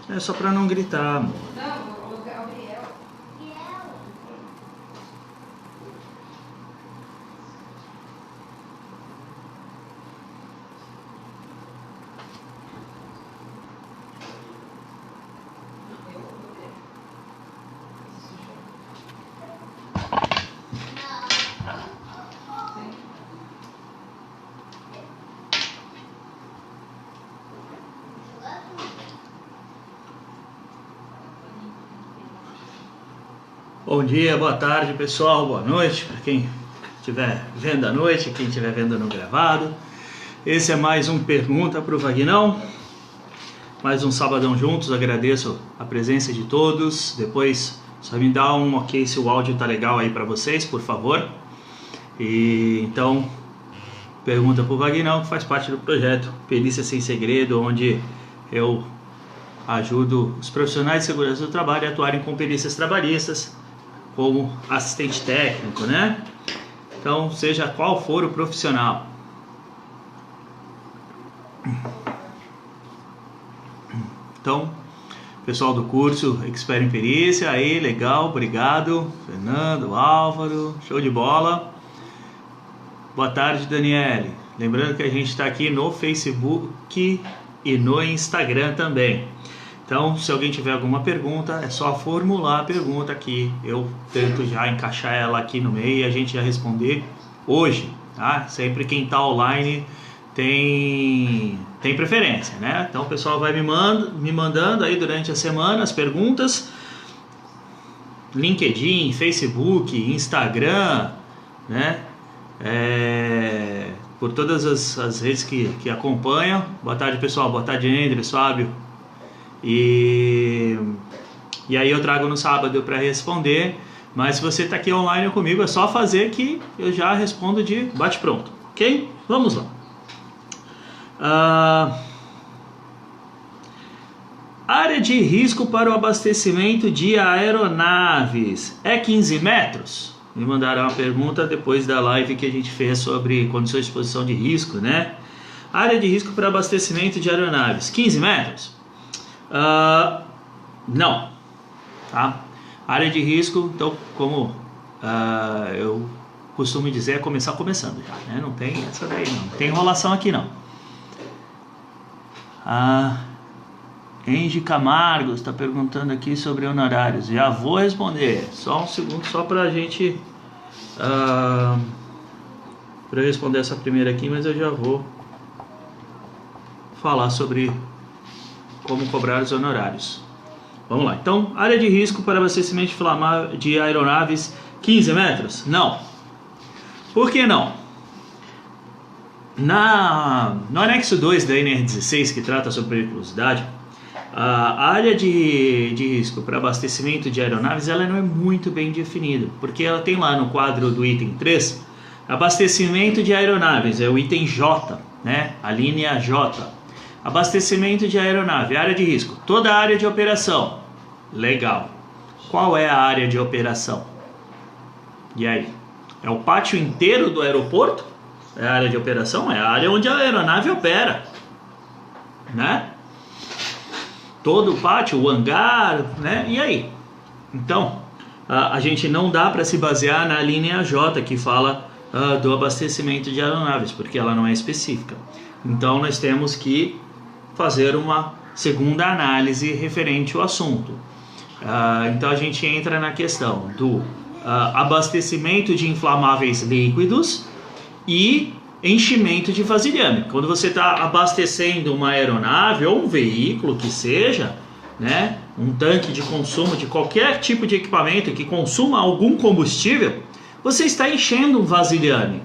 É só pra não gritar, amor. Não, o Gabriel. Bom dia, boa tarde, pessoal, boa noite para quem estiver vendo à noite, quem estiver vendo no gravado. Esse é mais um Pergunta para o Vagnão, mais um sabadão juntos. Agradeço a presença de todos. Depois só me dá um ok se o áudio tá legal aí para vocês, por favor. E então, Pergunta para o Vagnão, que faz parte do projeto Perícia Sem Segredo, onde eu ajudo os profissionais de segurança do trabalho a atuarem com perícias trabalhistas, como assistente técnico, né? Então, seja qual for o profissional. Então, pessoal do curso Expert em Perícia, aí, legal, obrigado. Fernando, Álvaro, show de bola. Boa tarde, Daniele. Lembrando que a gente está aqui no Facebook e no Instagram também. Então, se alguém tiver alguma pergunta, é só formular a pergunta aqui. Eu tento já encaixar ela aqui no meio e a gente já responder hoje, tá? Sempre quem está online tem preferência, né? Então, o pessoal vai me mandando aí durante a semana as perguntas. LinkedIn, Facebook, Instagram, né? Por todas as redes que acompanham. Boa tarde, pessoal. Boa tarde, André, Fábio. E aí eu trago no sábado para responder, mas se você está aqui online comigo é só fazer que eu já respondo de bate-pronto, ok? Vamos lá. Área de risco para o abastecimento de aeronaves é 15 metros? Me mandaram uma pergunta depois da live que a gente fez sobre condições de exposição de risco, né? Área de risco para abastecimento de aeronaves, 15 metros? Não, tá? Área de risco, então, como eu costumo dizer, é começar começando já, né? Não tem essa daí, não tem enrolação aqui, não. Engie Camargo está perguntando aqui sobre honorários. Já vou responder, só um segundo, só pra gente para responder essa primeira aqui, mas eu já vou falar sobre como cobrar os honorários. Vamos lá. Então, área de risco para abastecimento de aeronaves, 15 metros? Não. Por que não? No anexo 2 da NR16, que trata sobre periculosidade, a área de risco para abastecimento de aeronaves ela não é muito bem definida, porque ela tem lá no quadro do item 3, abastecimento de aeronaves, é o item J, né? A linha J. Abastecimento de aeronave, área de risco, toda a área de operação. Legal. Qual é a área de operação? E aí? É o pátio inteiro do aeroporto? É a área de operação? É a área onde a aeronave opera, né? Todo o pátio, o hangar, né? E aí? Então, a gente não dá para se basear na linha J que fala do abastecimento de aeronaves, porque ela não é específica. Então, nós temos que fazer uma segunda análise referente ao assunto. Então a gente entra na questão do abastecimento de inflamáveis líquidos e enchimento de vasilhame. Quando você está abastecendo uma aeronave ou um veículo que seja, né, um tanque de consumo de qualquer tipo de equipamento que consuma algum combustível, você está enchendo um vasilhame.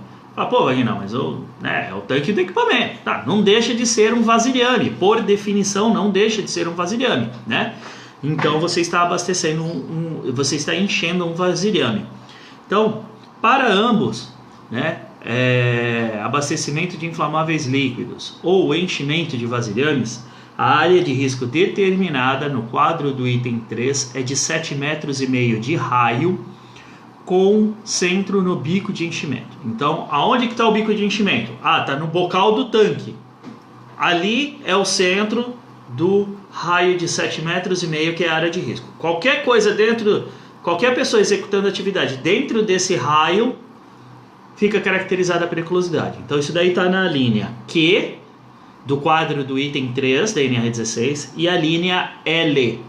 Pô, Vagnão, mas é o tanque do equipamento. Tá, não deixa de ser um vasilhame. Por definição, não deixa de ser um vasilhame, né? Então, você está abastecendo você está enchendo um vasilhame. Então, para ambos, né, abastecimento de inflamáveis líquidos ou enchimento de vasilhames, a área de risco determinada no quadro do item 3 é de 7,5 metros de raio, com centro no bico de enchimento. Então, aonde que está o bico de enchimento? Está no bocal do tanque. Ali é o centro do raio de 7,5 metros, que é a área de risco. Qualquer coisa qualquer pessoa executando atividade dentro desse raio fica caracterizada a periculosidade. Então isso daí está na linha Q do quadro do item 3 da NR16 e a linha L,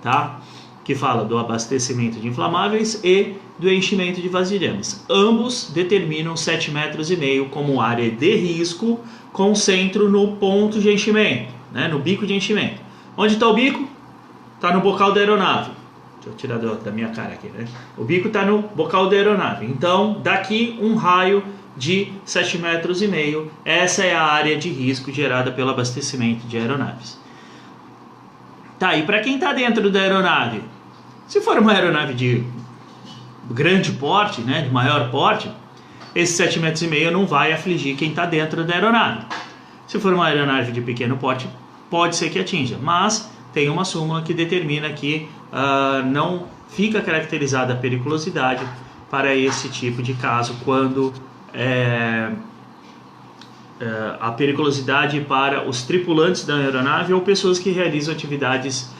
tá? Que fala do abastecimento de inflamáveis e do enchimento de vasilhames. Ambos determinam 7,5 metros como área de risco, com centro no ponto de enchimento, né? No bico de enchimento. Onde está o bico? Está no bocal da aeronave. Deixa eu tirar da minha cara aqui, né? O bico está no bocal da aeronave. Então, daqui um raio de 7,5 metros. Essa é a área de risco gerada pelo abastecimento de aeronaves. Tá, e para quem está dentro da aeronave? Se for uma aeronave de grande porte, né, de maior porte, esse 7,5 metros não vai afligir quem está dentro da aeronave. Se for uma aeronave de pequeno porte, pode ser que atinja, mas tem uma súmula que determina que não fica caracterizada a periculosidade para esse tipo de caso, quando a periculosidade para os tripulantes da aeronave ou pessoas que realizam atividades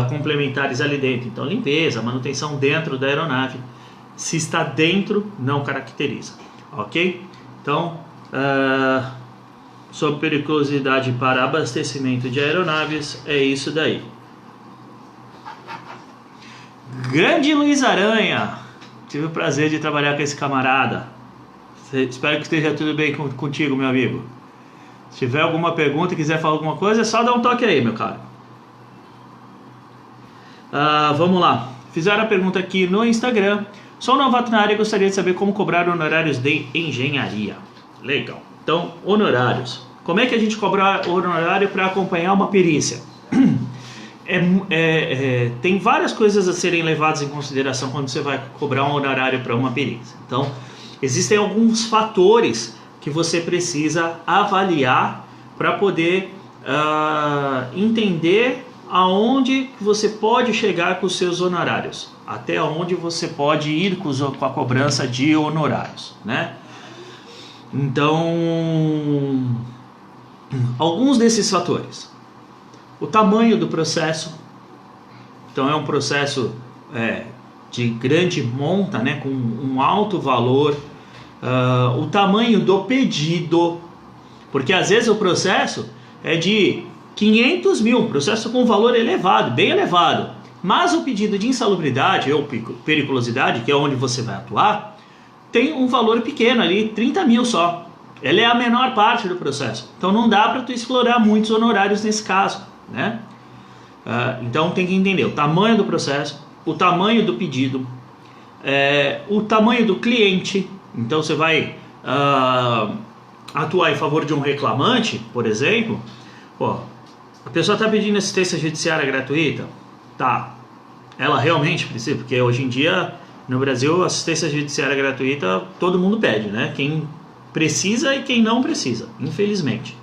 complementares ali dentro. Então, limpeza, manutenção dentro da aeronave, se está dentro, não caracteriza. Ok? Então, sobre periculosidade para abastecimento de aeronaves, é isso daí. Grande Luiz Aranha, tive o prazer de trabalhar com esse camarada. Espero que esteja tudo bem contigo, meu amigo. Se tiver alguma pergunta e quiser falar alguma coisa, é só dar um toque aí, meu cara. Vamos lá. Fizeram a pergunta aqui no Instagram. Sou novato na área e gostaria de saber como cobrar honorários de engenharia. Legal. Então, honorários. Como é que a gente cobra honorário para acompanhar uma perícia? Tem várias coisas a serem levadas em consideração quando você vai cobrar um honorário para uma perícia. Então, existem alguns fatores que você precisa avaliar para poder entender aonde você pode chegar com os seus honorários, até onde você pode ir com a cobrança de honorários, né? Então, alguns desses fatores: o tamanho do processo. Então, é um processo de grande monta, né, com um alto valor. O tamanho do pedido, porque às vezes o processo é de 500 mil, um processo com valor elevado, bem elevado, mas o pedido de insalubridade ou periculosidade, que é onde você vai atuar, tem um valor pequeno ali, 30 mil só. Ela é a menor parte do processo, então não dá para tu explorar muitos honorários nesse caso, né? Então tem que entender o tamanho do processo, o tamanho do pedido, o tamanho do cliente. Então você vai atuar em favor de um reclamante, por exemplo. A pessoa está pedindo assistência judiciária gratuita? Tá. Ela realmente precisa? Porque hoje em dia, no Brasil, assistência judiciária gratuita todo mundo pede, né? Quem precisa e quem não precisa, infelizmente.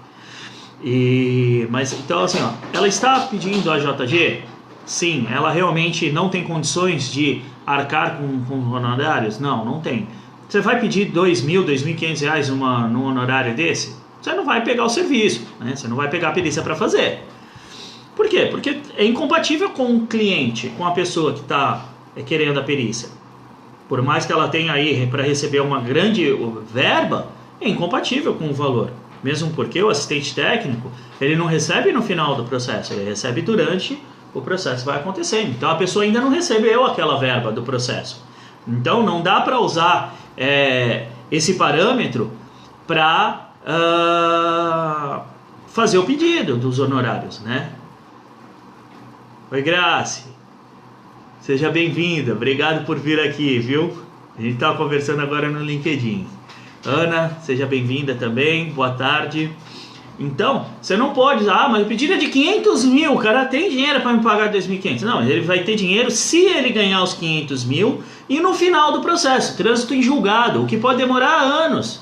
Mas então assim, ela está pedindo a JG? Sim. Ela realmente não tem condições de arcar com honorários? Não tem. Você vai pedir R$2.000, R$2.500 num honorário desse? Você não vai pegar o serviço, né? Você não vai pegar a perícia para fazer. Por quê? Porque é incompatível com o cliente, com a pessoa que está querendo a perícia. Por mais que ela tenha aí para receber uma grande verba, é incompatível com o valor. Mesmo porque o assistente técnico, ele não recebe no final do processo, ele recebe durante o processo vai acontecendo. Então a pessoa ainda não recebeu aquela verba do processo. Então não dá para usar esse parâmetro para fazer o pedido dos honorários, né? Oi, Grace, seja bem-vinda, obrigado por vir aqui, viu? A gente estava conversando agora no LinkedIn. Ana, seja bem-vinda também, boa tarde. Então, você não pode, mas o pedido é de 500 mil, o cara tem dinheiro para me pagar 2.500. Não, ele vai ter dinheiro se ele ganhar os 500 mil e no final do processo, trânsito em julgado, o que pode demorar anos,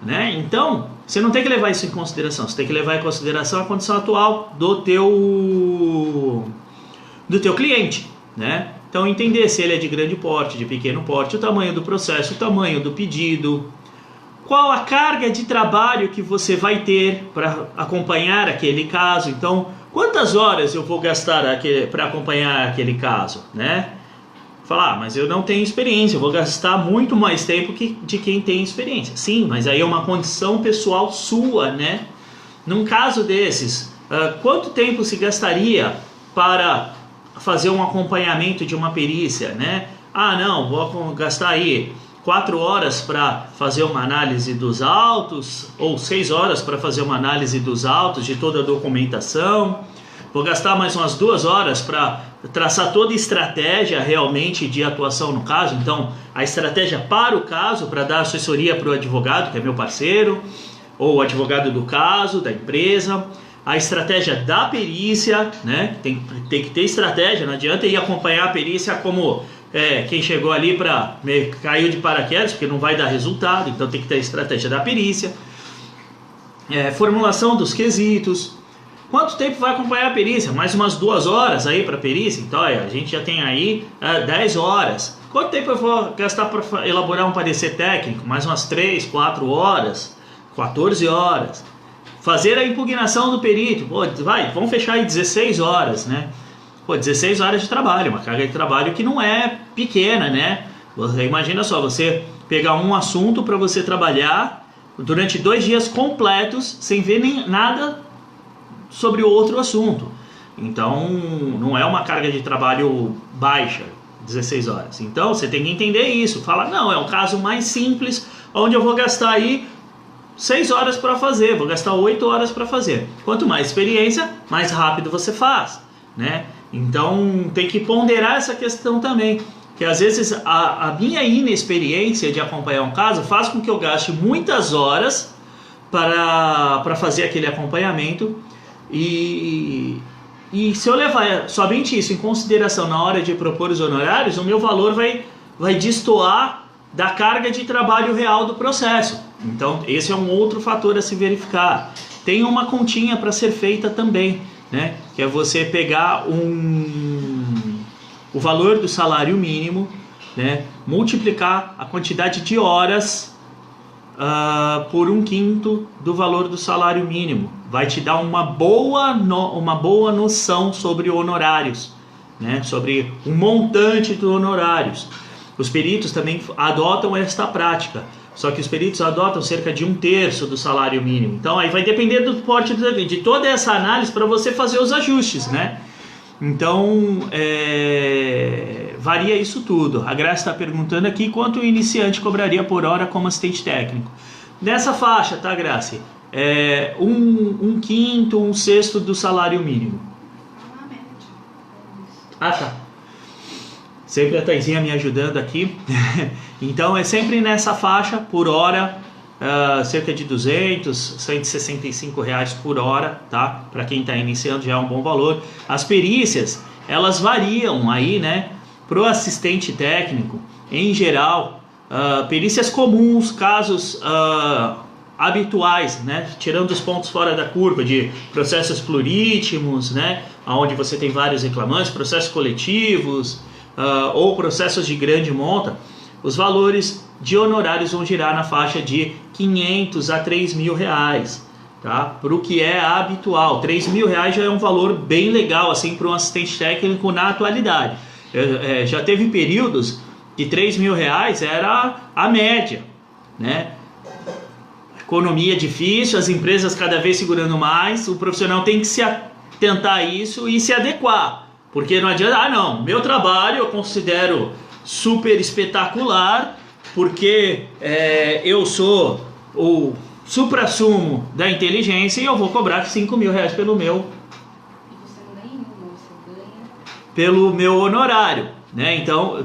né? Então, você não tem que levar isso em consideração, você tem que levar em consideração a condição atual do teu cliente, né? Então, entender se ele é de grande porte, de pequeno porte, o tamanho do processo, o tamanho do pedido, qual a carga de trabalho que você vai ter para acompanhar aquele caso. Então, quantas horas eu vou gastar para acompanhar aquele caso, né? Falar, mas eu não tenho experiência, eu vou gastar muito mais tempo de quem tem experiência. Sim, mas aí é uma condição pessoal sua, né? Num caso desses, quanto tempo se gastaria para fazer um acompanhamento de uma perícia, né? Ah, não, vou gastar aí 4 horas para fazer uma análise dos autos, ou 6 horas para fazer uma análise dos autos, de toda a documentação. Vou gastar mais umas 2 horas para traçar toda a estratégia realmente de atuação no caso. Então, a estratégia para o caso, para dar assessoria para o advogado, que é meu parceiro, ou o advogado do caso, da empresa. A estratégia da perícia, né? Tem que ter estratégia, não adianta ir acompanhar a perícia como quem chegou ali caiu de paraquedas, porque não vai dar resultado, então tem que ter a estratégia da perícia. Formulação dos quesitos. Quanto tempo vai acompanhar a perícia? Mais umas 2 horas aí para a perícia? Então, a gente já tem aí 10 horas. Quanto tempo eu vou gastar para elaborar um parecer técnico? Mais umas 3, 4 horas, 14 horas. Fazer a impugnação do perito, vamos fechar aí 16 horas, né? 16 horas de trabalho, uma carga de trabalho que não é pequena, né? Você imagina só, você pegar um assunto para você trabalhar durante 2 dias completos, sem ver nem nada sobre o outro assunto. Então, não é uma carga de trabalho baixa, 16 horas. Então, você tem que entender isso. Fala, não, é um caso mais simples, onde eu vou gastar aí 6 horas para fazer, vou gastar 8 horas para fazer. Quanto mais experiência, mais rápido você faz, né? Então, tem que ponderar essa questão também. Que às vezes a minha inexperiência de acompanhar um caso faz com que eu gaste muitas horas para fazer aquele acompanhamento. E se eu levar somente isso em consideração na hora de propor os honorários, o meu valor vai destoar da carga de trabalho real do processo. Então, esse é um outro fator a se verificar. Tem uma continha para ser feita também, né? Que é você pegar o valor do salário mínimo, né? Multiplicar a quantidade de horas por 1/5 do valor do salário mínimo. Vai te dar uma boa noção sobre honorários, né? Sobre o montante dos honorários. Os peritos também adotam esta prática, só que os peritos adotam cerca de 1/3 do salário mínimo. Então aí vai depender do porte de toda essa análise para você fazer os ajustes, né? Então varia isso tudo. A Graça está perguntando aqui quanto o iniciante cobraria por hora como assistente técnico. Nessa faixa, tá, Graça? 1/5, 1/6 do salário mínimo. Ah, tá. Sempre a Taizinha me ajudando aqui. Então é sempre nessa faixa por hora, cerca de 200, 165 reais por hora, tá? Para quem está iniciando já é um bom valor. As perícias, elas variam aí, né? Pro assistente técnico, em geral, perícias comuns, casos habituais, né? Tirando os pontos fora da curva de processos plurítimos, né? Onde você tem vários reclamantes, processos coletivos, ou processos de grande monta, os valores de honorários vão girar na faixa de 500 a 3 mil reais, tá? Para o que é habitual. 3 mil reais já é um valor bem legal assim, para um assistente técnico na atualidade. Já teve períodos que 3 mil reais era a média, né? Economia difícil, as empresas cada vez segurando mais, o profissional tem que se atentar a isso e se adequar. Porque não adianta, não, meu trabalho eu considero super espetacular, porque eu sou o suprassumo da inteligência e eu vou cobrar 5 mil reais pelo meu honorário, né? Então,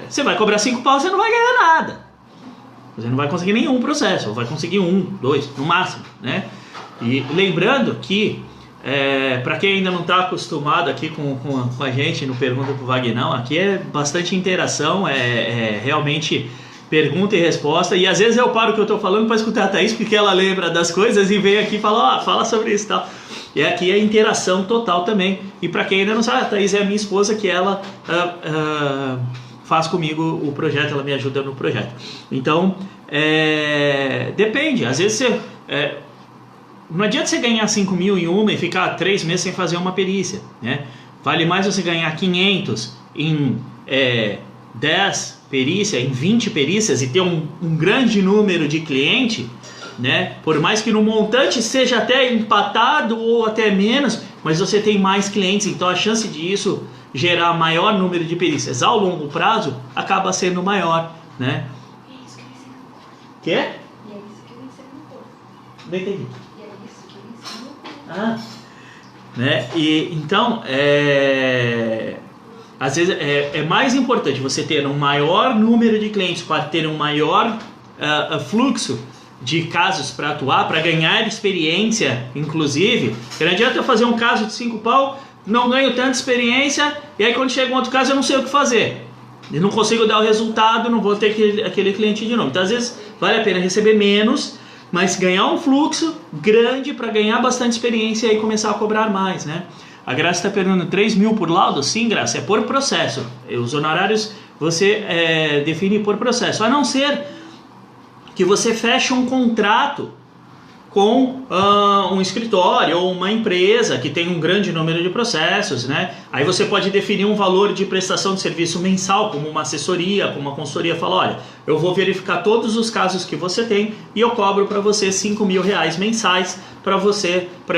você vai cobrar 5 pau, você não vai ganhar nada. Você não vai conseguir nenhum processo, ou vai conseguir 1, 2, no máximo, né? E lembrando que para quem ainda não está acostumado aqui com a gente no Pergunta pro Vagnão, aqui é bastante interação, realmente pergunta e resposta, e às vezes eu paro o que eu estou falando para escutar a Thaís, porque ela lembra das coisas e vem aqui e fala, fala sobre isso e tal. E aqui é interação total também. E para quem ainda não sabe, a Thaís é a minha esposa, que ela faz comigo o projeto, ela me ajuda no projeto. Então, depende. Às vezes não adianta você ganhar 5 mil em uma e ficar 3 meses sem fazer uma perícia, né? Vale mais você ganhar 500 em 10 perícias, em 20 perícias e ter um grande número de cliente, né? Por mais que no montante seja até empatado ou até menos, mas você tem mais clientes, então a chance disso gerar maior número de perícias ao longo prazo acaba sendo maior, né? E é isso que eu ensino no curso. Quê? E é isso que eu ensino no curso. Não entendi. E é isso que eu ensino no curso. Né? E então às vezes é mais importante você ter um maior número de clientes para ter um maior fluxo de casos para atuar, para ganhar experiência, inclusive. Não adianta eu fazer um caso de 5 pau, não ganho tanta experiência, e aí quando chega um outro caso eu não sei o que fazer. Eu não consigo dar o resultado, não vou ter aquele cliente de novo. Então às vezes vale a pena receber menos, mas ganhar um fluxo grande para ganhar bastante experiência e aí começar a cobrar mais, né? A Graça está perguntando 3 mil por laudo? Sim, Graça, é por processo. Os honorários você define por processo, a não ser que você feche um contrato com um escritório ou uma empresa que tem um grande número de processos, né? Aí você pode definir um valor de prestação de serviço mensal, como uma assessoria, como uma consultoria, fala, olha, eu vou verificar todos os casos que você tem e eu cobro para você 5 mil reais mensais para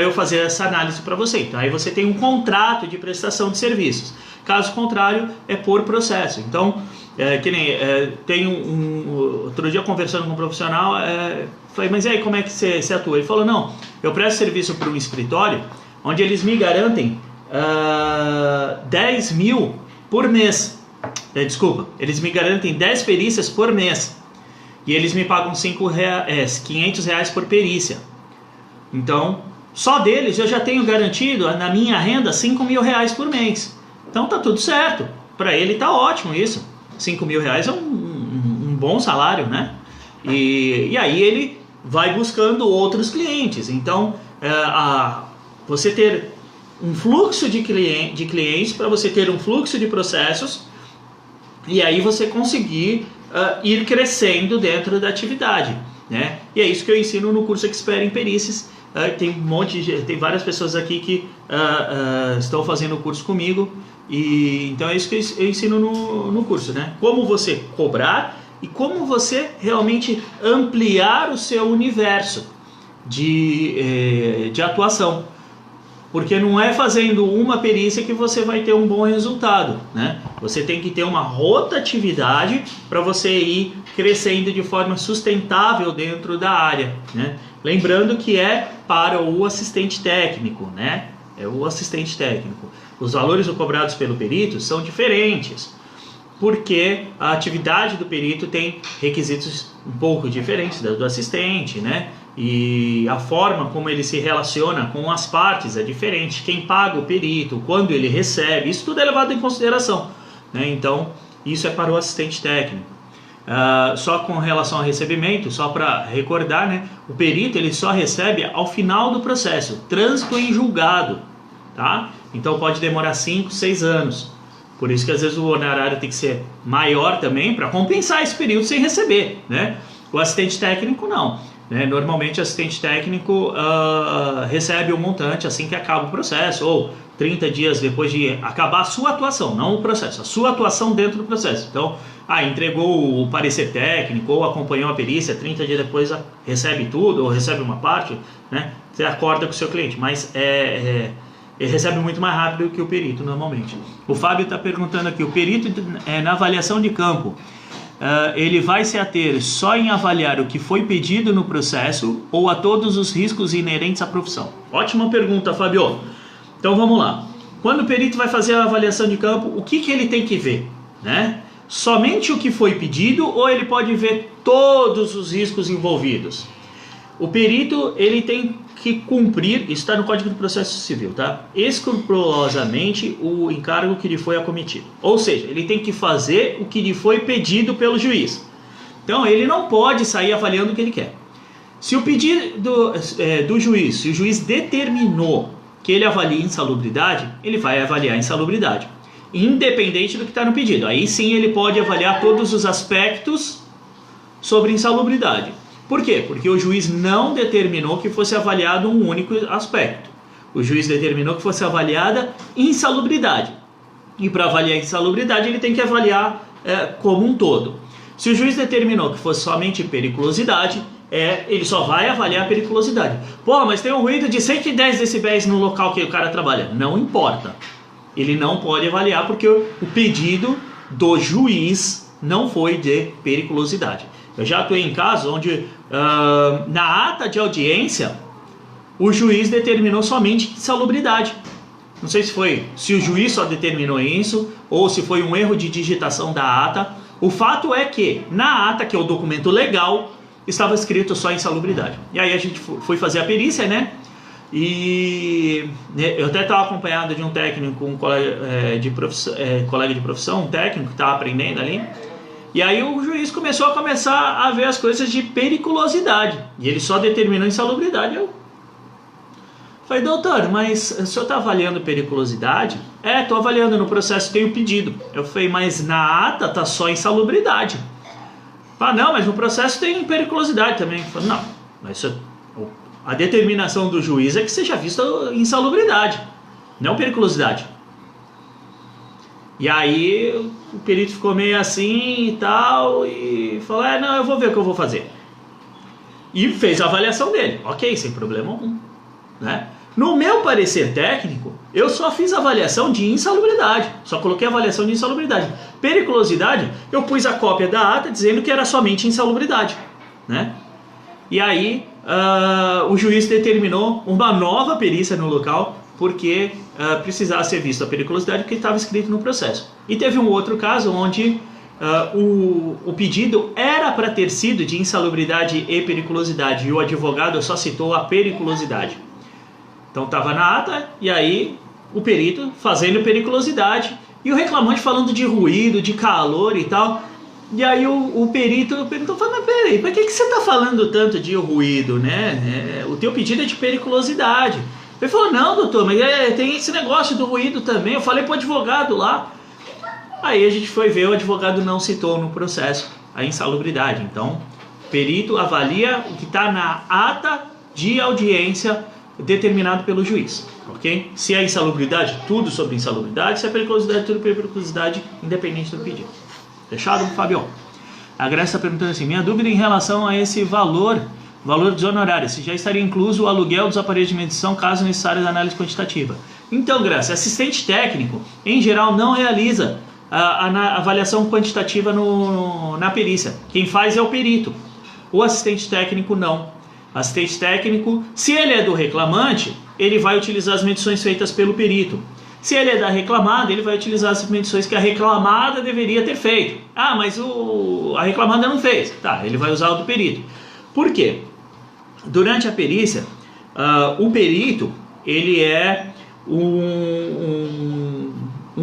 eu fazer essa análise para você. Então aí você tem um contrato de prestação de serviços. Caso contrário, é por processo. Então, tem outro dia conversando com um profissional, falei, mas e aí como é que você atua? Ele falou, não, eu presto serviço para um escritório onde eles me garantem 10 mil por mês. Desculpa, eles me garantem 10 perícias por mês. E eles me pagam 500 reais por perícia. Então, só deles eu já tenho garantido na minha renda 5 mil reais por mês. Então tá tudo certo. Para ele tá ótimo isso. 5 mil reais é um bom salário, né? E aí ele vai buscando outros clientes. Então, você ter um fluxo de clientes para você ter um fluxo de processos e aí você conseguir ir crescendo dentro da atividade, né? E é isso que eu ensino no curso Expert em Perícias. Tem várias pessoas aqui que estão fazendo o curso comigo. E então é isso que eu ensino no curso, né? Como você cobrar e como você realmente ampliar o seu universo de atuação. Porque não é fazendo uma perícia que você vai ter um bom resultado, né? Você tem que ter uma rotatividade para você ir crescendo de forma sustentável dentro da área, né? Lembrando que é para o assistente técnico, né? É o assistente técnico. Os valores cobrados pelo perito são diferentes, porque a atividade do perito tem requisitos um pouco diferentes do assistente, né? E a forma como ele se relaciona com as partes é diferente. Quem paga o perito, quando ele recebe, isso tudo é levado em consideração, né? Então, isso é para o assistente técnico. Só com relação ao recebimento, só para recordar, né? O perito ele só recebe ao final do processo, trânsito em julgado, tá? Então pode demorar 5, 6 anos. Por isso que às vezes o honorário tem que ser maior também para compensar esse período sem receber, né? O assistente técnico não, né? Normalmente o assistente técnico recebe o montante assim que acaba o processo, ou 30 dias depois de acabar a sua atuação, não o processo, a sua atuação dentro do processo. Então, entregou o parecer técnico ou acompanhou a perícia, 30 dias depois recebe tudo ou recebe uma parte, né? Você acorda com o seu cliente, mas ele recebe muito mais rápido que o perito normalmente. O Fábio está perguntando aqui, o perito na avaliação de campo, ele vai se ater só em avaliar o que foi pedido no processo ou a todos os riscos inerentes à profissão? Ótima pergunta, Fábio. Então vamos lá. Quando o perito vai fazer a avaliação de campo, o que ele tem que ver, né? Somente o que foi pedido ou ele pode ver todos os riscos envolvidos? O perito ele tem que cumprir, isso está no Código de Processo Civil, tá? Escrupulosamente o encargo que lhe foi acometido. Ou seja, ele tem que fazer o que lhe foi pedido pelo juiz. Então ele não pode sair avaliando o que ele quer. Se o pedido do juiz, se o juiz determinou que ele avalie insalubridade, ele vai avaliar insalubridade, independente do que está no pedido. Aí sim ele pode avaliar todos os aspectos sobre insalubridade. Por quê? Porque o juiz não determinou que fosse avaliado um único aspecto. O juiz determinou que fosse avaliada insalubridade. E para avaliar insalubridade, ele tem que avaliar como um todo. Se o juiz determinou que fosse somente periculosidade, ele só vai avaliar a periculosidade. Pô, mas tem um ruído de 110 decibéis no local que o cara trabalha. Não importa. Ele não pode avaliar porque o pedido do juiz não foi de periculosidade. Eu já atuei em casos onde, na ata de audiência, o juiz determinou somente insalubridade. Não sei se o juiz só determinou isso, ou se foi um erro de digitação da ata. O fato é que, na ata, que é o documento legal, estava escrito só insalubridade. E aí a gente foi fazer a perícia, né? E eu até estava acompanhado de um técnico, um colega de profissão, um técnico que estava aprendendo ali. E aí o juiz começou a ver as coisas de periculosidade. E ele só determinou insalubridade. Eu falei, doutor, mas o senhor está avaliando periculosidade? Estou avaliando, no processo tenho pedido. Eu falei, mas na ata está só insalubridade. Não, mas no processo tem periculosidade também. Eu falei, não, mas a determinação do juiz é que seja vista insalubridade, não periculosidade. E aí o perito ficou meio assim e tal, e falou, não, eu vou ver o que eu vou fazer. E fez a avaliação dele, ok, sem problema algum, né? No meu parecer técnico, eu só fiz a avaliação de insalubridade, só coloquei a avaliação de insalubridade. Periculosidade, eu pus a cópia da ata dizendo que era somente insalubridade, né? E aí o juiz determinou uma nova perícia no local, porque precisava ser vista a periculosidade que estava escrito no processo. E teve um outro caso onde o pedido era para ter sido de insalubridade e periculosidade, e o advogado só citou a periculosidade. Então estava na ata, e aí o perito fazendo periculosidade, e o reclamante falando de ruído, de calor e tal. E aí o perito falou, mas peraí, para que você está falando tanto de ruído, né? O teu pedido é de periculosidade. Ele falou, não, doutor, mas tem esse negócio do ruído também, eu falei para o advogado lá. Aí a gente foi ver, o advogado não citou no processo a insalubridade. Então, o perito avalia o que está na ata de audiência determinado pelo juiz, ok? Se é insalubridade, tudo sobre insalubridade. Se é periculosidade, tudo sobre periculosidade, independente do pedido. Fechado, Fábio? A Graça está perguntando assim, minha dúvida em relação a esse valor dos honorários, se já estaria incluso o aluguel dos aparelhos de medição, caso necessário da análise quantitativa. Então, Graça, assistente técnico, em geral, não realiza a avaliação quantitativa na perícia. Quem faz é o perito. O assistente técnico não. Assistente técnico, se ele é do reclamante, ele vai utilizar as medições feitas pelo perito. Se ele é da reclamada, ele vai utilizar as medições que a reclamada deveria ter feito. Ah, mas a reclamada não fez. Tá, ele vai usar o do perito. Por quê? Durante a perícia, o perito, ele é um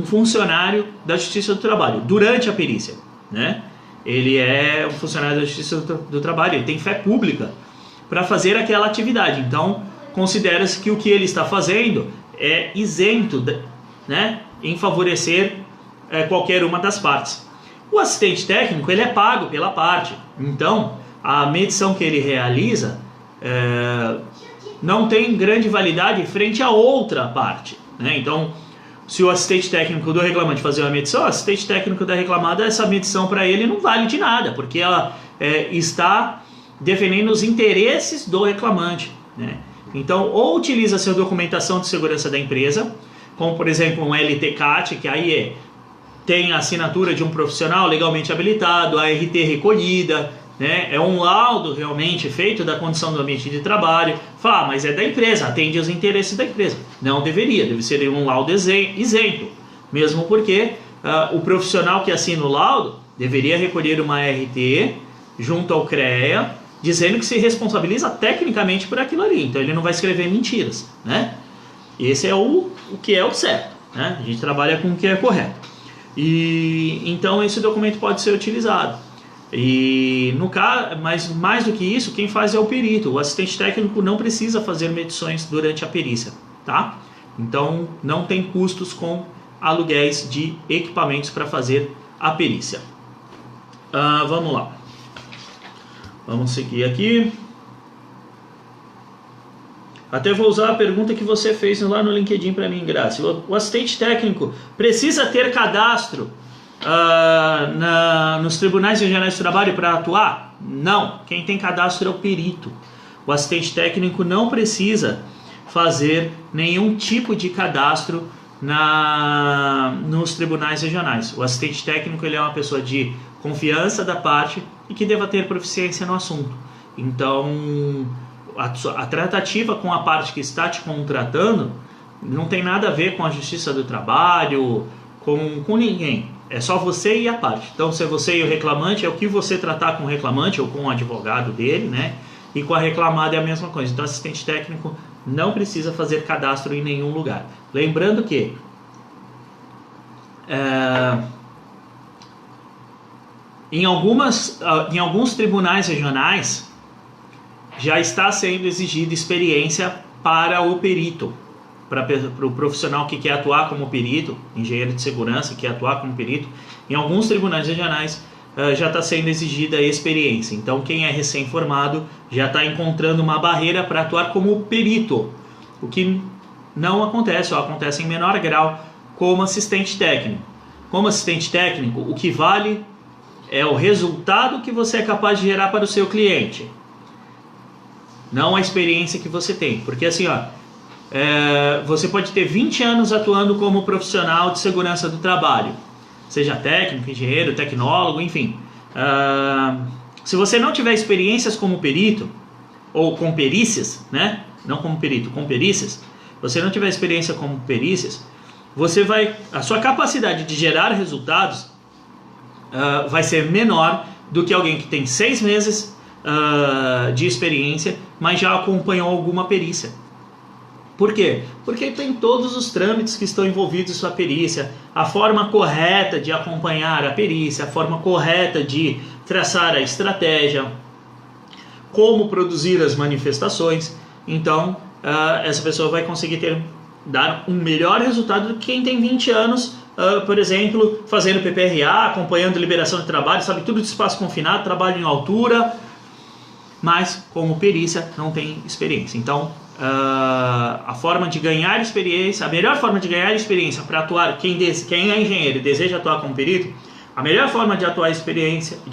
funcionário da Justiça do Trabalho. Durante a perícia, né? Ele é um funcionário da Justiça do Trabalho, ele tem fé pública para fazer aquela atividade. Então, considera-se que o que ele está fazendo é isento, né, em favorecer qualquer uma das partes. O assistente técnico, ele é pago pela parte. Então, a medição que ele realiza não tem grande validade frente a outra parte, né? Então, se o assistente técnico do reclamante fazer uma medição, o assistente técnico da reclamada, essa medição para ele não vale de nada, porque ela está defendendo os interesses do reclamante, né? Então, ou utiliza a sua documentação de segurança da empresa, como por exemplo um LTCAT, que aí tem a assinatura de um profissional legalmente habilitado, a RT recolhida, né? É um laudo realmente feito da condição do ambiente de trabalho. Fala, mas é da empresa, atende aos interesses da empresa. Não deveria, deve ser um laudo isento, mesmo porque o profissional que assina o laudo deveria recolher uma RT junto ao CREA, dizendo que se responsabiliza tecnicamente por aquilo ali. Então ele não vai escrever mentiras, né? Esse é o que é o certo, né? A gente trabalha com o que é correto. E então esse documento pode ser utilizado. E no caso, mas mais do que isso, quem faz é o perito. O assistente técnico não precisa fazer medições durante a perícia, tá? Então não tem custos com aluguéis de equipamentos para fazer a perícia. Vamos lá. Vamos seguir aqui. Até vou usar a pergunta que você fez lá no LinkedIn para mim, Graça. O assistente técnico precisa ter cadastro nos tribunais regionais de trabalho para atuar? Não. Quem tem cadastro é o perito. O assistente técnico não precisa fazer nenhum tipo de cadastro nos tribunais regionais. O assistente técnico ele é uma pessoa de confiança da parte e que deva ter proficiência no assunto. Então, a tratativa com a parte que está te contratando não tem nada a ver com a Justiça do Trabalho, com ninguém. É só você e a parte. Então, se é você e o reclamante, é o que você tratar com o reclamante ou com o advogado dele, né? E com a reclamada é a mesma coisa. Então, assistente técnico não precisa fazer cadastro em nenhum lugar. Lembrando que em alguns tribunais regionais já está sendo exigida experiência para o perito, para o profissional que quer atuar como perito, engenheiro de segurança que quer atuar como perito. Em alguns tribunais regionais já está sendo exigida a experiência. Então quem é recém-formado já está encontrando uma barreira para atuar como perito, o que não acontece, ou acontece em menor grau como assistente técnico. Como assistente técnico, o que vale é o resultado que você é capaz de gerar para o seu cliente, não a experiência que você tem. Porque assim, você pode ter 20 anos atuando como profissional de segurança do trabalho, seja técnico, engenheiro, tecnólogo, enfim. Se você não tiver experiências como perito, ou com perícias, né? Não como perito, com perícias, você não tiver experiência como perícias, a sua capacidade de gerar resultados vai ser menor do que alguém que tem 6 meses de experiência, mas já acompanhou alguma perícia. Por quê? Porque tem todos os trâmites que estão envolvidos em sua perícia, a forma correta de acompanhar a perícia, a forma correta de traçar a estratégia, como produzir as manifestações. Então, essa pessoa vai conseguir dar um melhor resultado do que quem tem 20 anos, por exemplo, fazendo PPRA, acompanhando liberação de trabalho, sabe tudo de espaço confinado, trabalho em altura, mas como perícia não tem experiência. Então, a forma de ganhar experiência, a melhor forma de ganhar experiência para atuar, quem é engenheiro e deseja atuar como perito, a melhor forma de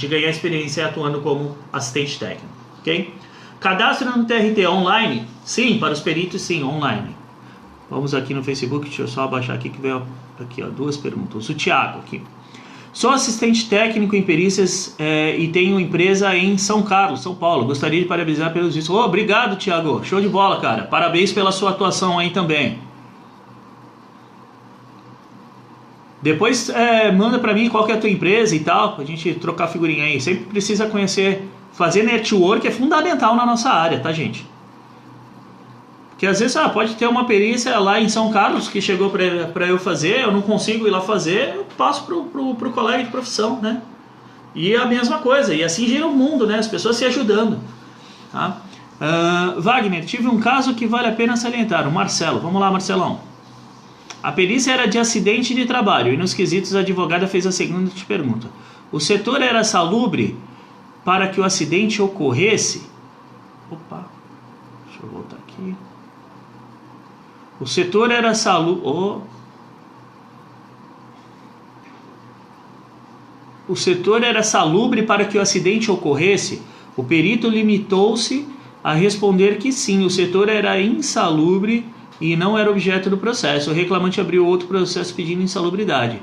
ganhar experiência é atuando como assistente técnico, ok? Cadastro no TRT online? Sim, para os peritos sim, online. Vamos aqui no Facebook, deixa eu só abaixar aqui que veio aqui, 2 perguntas. O Thiago aqui. Sou assistente técnico em perícias e tenho empresa em São Carlos, São Paulo. Gostaria de parabenizar pelos vídeos. Obrigado, Thiago. Show de bola, cara. Parabéns pela sua atuação aí também. Depois manda pra mim qual que é a tua empresa e tal, pra gente trocar figurinha aí. Sempre precisa conhecer, fazer network é fundamental na nossa área, tá, gente? Porque às vezes pode ter uma perícia lá em São Carlos que chegou para eu fazer, eu não consigo ir lá fazer, eu passo pro colega de profissão, né? E a mesma coisa, e assim gira o mundo, né? As pessoas se ajudando, tá? Wagner, tive um caso que vale a pena salientar, o Marcelo. Vamos lá, Marcelão. A perícia era de acidente de trabalho e nos quesitos a advogada fez a seguinte pergunta. O setor era salubre para que o acidente ocorresse? Opa, deixa eu voltar aqui. O setor era salubre. O setor era salubre para que o acidente ocorresse? O perito limitou-se a responder que sim, o setor era insalubre e não era objeto do processo. O reclamante abriu outro processo pedindo insalubridade.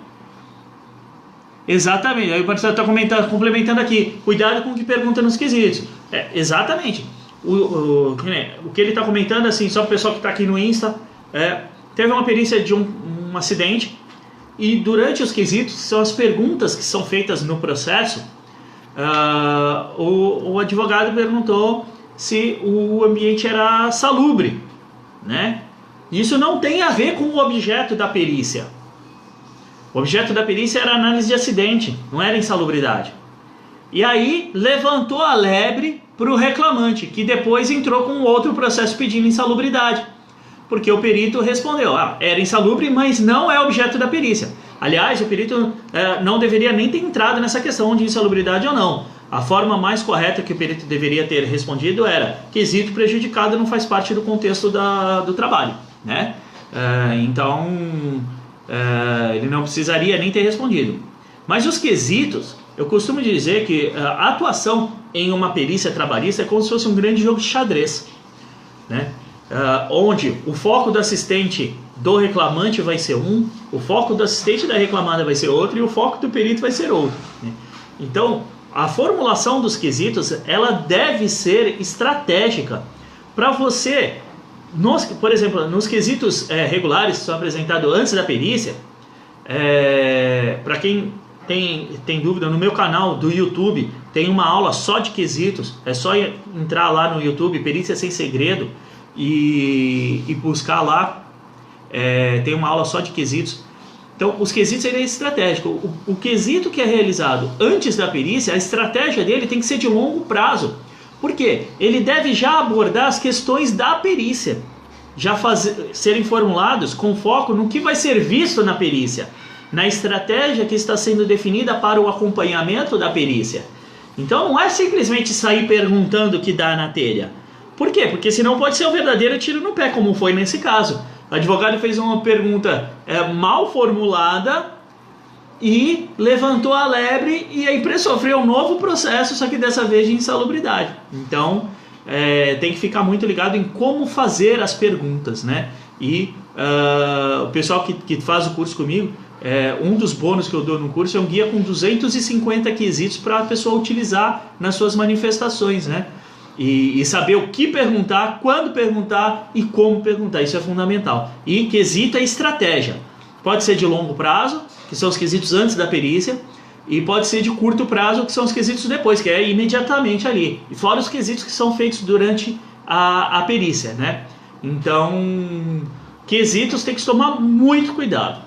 Exatamente. Aí o parceiro está complementando aqui. Cuidado com o que pergunta nos quesitos. Exatamente. O que ele está comentando, assim, só para o pessoal que está aqui no Insta, teve uma perícia de um acidente e durante os quesitos, que são as perguntas que são feitas no processo, o advogado perguntou se o ambiente era salubre, né? Isso não tem a ver com o objeto da perícia. O objeto da perícia era análise de acidente, não era insalubridade. E aí levantou a lebre para o reclamante, que depois entrou com outro processo pedindo insalubridade. Porque o perito respondeu, era insalubre, mas não é objeto da perícia. Aliás, o perito não deveria nem ter entrado nessa questão de insalubridade ou não. a forma mais correta que o perito deveria ter respondido era: quesito prejudicado não faz parte do contexto do trabalho, né? Então, ele não precisaria nem ter respondido. Mas os quesitos, eu costumo dizer que a atuação em uma perícia trabalhista é como se fosse um grande jogo de xadrez, né? Onde o foco do assistente do reclamante vai ser um, o foco do assistente da reclamada vai ser outro e o foco do perito vai ser outro, né? Então, a formulação dos quesitos, ela deve ser estratégica para você, por exemplo, nos quesitos regulares que são apresentados antes da perícia. Para quem tem dúvida, no meu canal do YouTube tem uma aula só de quesitos. É só entrar lá no YouTube, Perícia Sem Segredo, e buscar lá. Tem uma aula só de quesitos. Então, os quesitos é estratégico. O quesito que é realizado antes da perícia, a estratégia dele tem que ser de longo prazo. Por quê? Ele deve já abordar as questões da perícia, já serem formulados com foco no que vai ser visto na perícia, na estratégia que está sendo definida para o acompanhamento da perícia. Então, não é simplesmente sair perguntando o que dá na telha. Por quê? Porque senão pode ser um verdadeiro tiro no pé, como foi nesse caso. O advogado fez uma pergunta mal formulada e levantou a lebre, e a empresa sofreu um novo processo, só que dessa vez de insalubridade. Então, tem que ficar muito ligado em como fazer as perguntas, né? E o pessoal que faz o curso comigo, um dos bônus que eu dou no curso é um guia com 250 quesitos para a pessoa utilizar nas suas manifestações, né? E saber o que perguntar, quando perguntar e como perguntar. Isso é fundamental. E quesito é estratégia. Pode ser de longo prazo, que são os quesitos antes da perícia, e pode ser de curto prazo, que são os quesitos depois, que é imediatamente ali. E fora os quesitos que são feitos durante a perícia, né? Então, quesitos tem que tomar muito cuidado.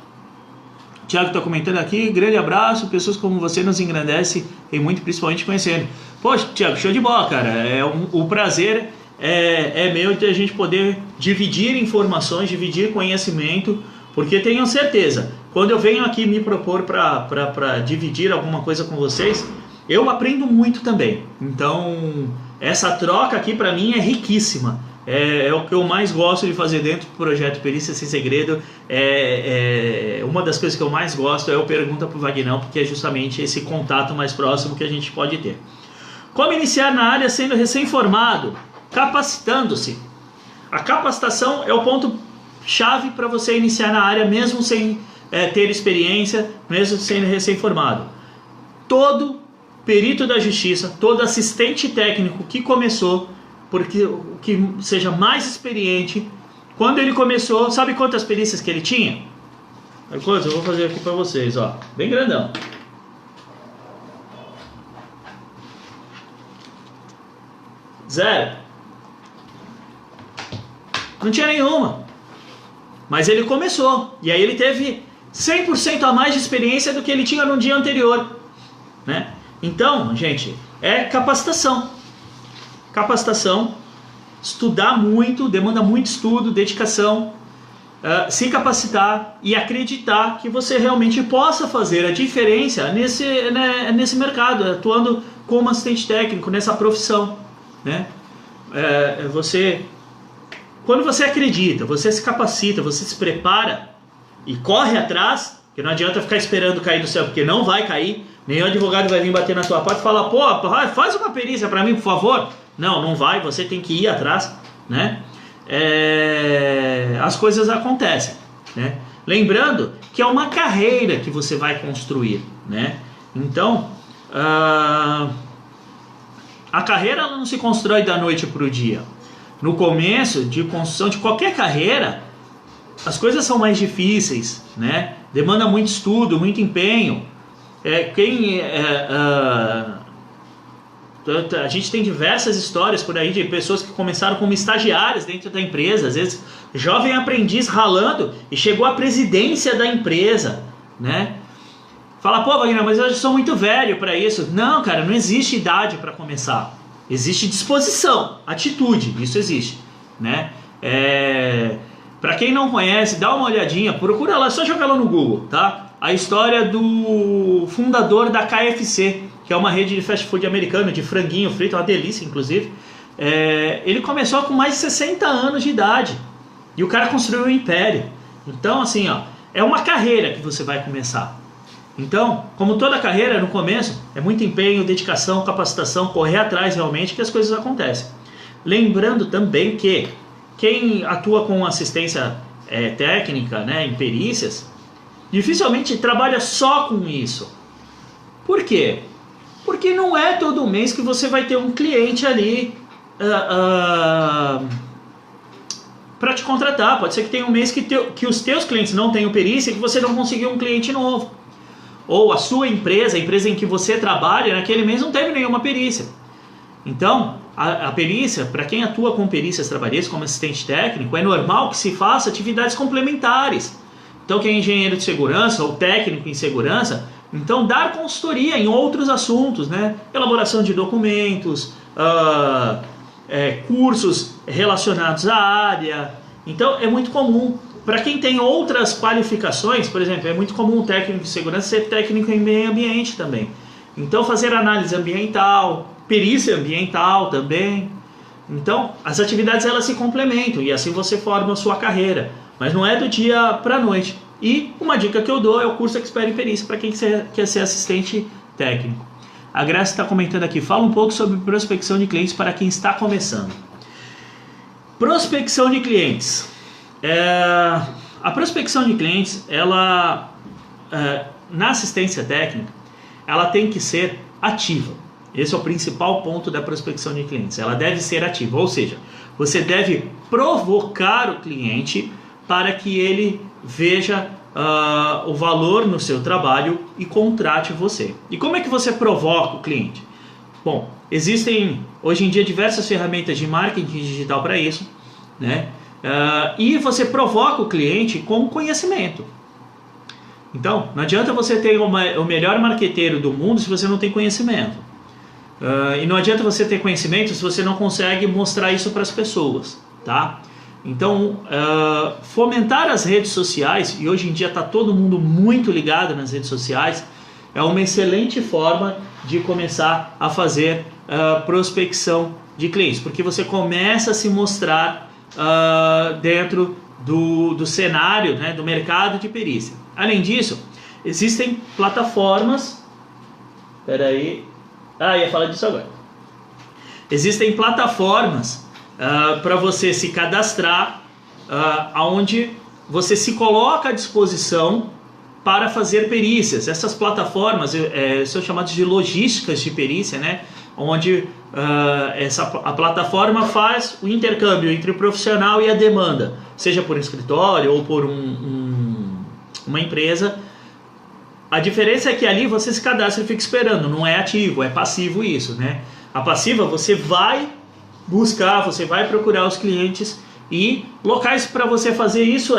O Thiago está comentando aqui: grande abraço, pessoas como você nos engrandece e muito, principalmente conhecendo. Poxa, Thiago, show de bola, cara. O prazer é meu de a gente poder dividir informações, dividir conhecimento, porque tenho certeza, quando eu venho aqui me propor para dividir alguma coisa com vocês, eu aprendo muito também. Então, essa troca aqui para mim é riquíssima. É o que eu mais gosto de fazer dentro do projeto Perícia Sem Segredo. Uma das coisas que eu mais gosto é o Pergunta pro Vagnão, porque é justamente esse contato mais próximo que a gente pode ter. Como iniciar na área sendo recém-formado? Capacitando-se. A capacitação é o ponto-chave para você iniciar na área, mesmo sem ter experiência, mesmo sendo recém-formado. Todo perito da justiça, todo assistente técnico que começou, porque que seja mais experiente, quando ele começou, sabe quantas perícias que ele tinha? Eu vou fazer aqui para vocês, ó, bem grandão. 0. Não tinha nenhuma. Mas ele começou, e aí ele teve 100% a mais de experiência do que ele tinha no dia anterior, né? Então, gente, é capacitação. Capacitação, estudar muito, demanda muito estudo, dedicação, se capacitar e acreditar que você realmente possa fazer a diferença nesse mercado, atuando como assistente técnico, nessa profissão, né? Quando você acredita, você se capacita, você se prepara e corre atrás, que não adianta ficar esperando cair do céu, porque não vai cair. Nenhum advogado vai vir bater na tua porta e falar: pô, faz uma perícia para mim, por favor. Não vai, você tem que ir atrás, né? As coisas acontecem, né? Lembrando que é uma carreira que você vai construir, né? Então, a carreira ela não se constrói da noite para o dia. No começo de construção de qualquer carreira, as coisas são mais difíceis, né? Demanda muito estudo, muito empenho. A gente tem diversas histórias por aí de pessoas que começaram como estagiárias dentro da empresa, às vezes jovem aprendiz ralando e chegou à presidência da empresa, né? Fala: pô, Wagner, mas eu já sou muito velho para isso. Não, cara, não existe idade para começar. Existe disposição, atitude, isso existe, né? Para quem não conhece, dá uma olhadinha, procura lá, só jogar lá no Google, tá? A história do fundador da KFC, que é uma rede de fast food americano, de franguinho frito, uma delícia inclusive. Ele começou com mais de 60 anos de idade e o cara construiu um império. Então assim, ó, é uma carreira que você vai começar. Então, como toda carreira, no começo é muito empenho, dedicação, capacitação, correr atrás realmente que as coisas acontecem. Lembrando também que quem atua com assistência técnica, né, em perícias, dificilmente trabalha só com isso. Por quê? Porque não é todo mês que você vai ter um cliente ali para te contratar. Pode ser que tenha um mês que os teus clientes não tenham perícia e que você não conseguiu um cliente novo. Ou a sua empresa, a empresa em que você trabalha, naquele mês não teve nenhuma perícia. Então, a perícia, para quem atua com perícias trabalhistas como assistente técnico, é normal que se faça atividades complementares. Então, quem é engenheiro de segurança ou técnico em segurança, então dar consultoria em outros assuntos, né? Elaboração de documentos, cursos relacionados à área. Então, é muito comum. Para quem tem outras qualificações, por exemplo, é muito comum um técnico de segurança ser técnico em meio ambiente também. Então, fazer análise ambiental, perícia ambiental também. Então, as atividades elas se complementam e assim você forma a sua carreira. Mas não é do dia para a noite. E uma dica que eu dou é o curso Expert em Perícia para quem quer ser assistente técnico. A Graça está comentando aqui, fala um pouco sobre prospecção de clientes para quem está começando. Prospecção de clientes. A prospecção de clientes, ela na assistência técnica, ela tem que ser ativa. Esse é o principal ponto da prospecção de clientes. Ela deve ser ativa, ou seja, você deve provocar o cliente para que ele veja o valor no seu trabalho e contrate você. E como é que você provoca o cliente? Bom, existem hoje em dia diversas ferramentas de marketing digital para isso, né? E você provoca o cliente com conhecimento. Então, não adianta você ter o melhor marqueteiro do mundo se você não tem conhecimento. E não adianta você ter conhecimento se você não consegue mostrar isso para as pessoas, tá? Então, fomentar as redes sociais, e hoje em dia está todo mundo muito ligado nas redes sociais, é uma excelente forma de começar a fazer prospecção de clientes, porque você começa a se mostrar dentro do cenário, né, do mercado de perícia. Além disso, existem plataformas... ia falar disso agora. Existem plataformas para você se cadastrar, onde você se coloca à disposição para fazer perícias. Essas plataformas são chamadas de logísticas de perícia, né? Onde a plataforma faz o intercâmbio entre o profissional e a demanda, seja por escritório ou por uma empresa. A diferença é que ali você se cadastra e fica esperando, não é ativo, é passivo isso, né? A passiva você vai buscar, você vai procurar os clientes, e locais para você fazer isso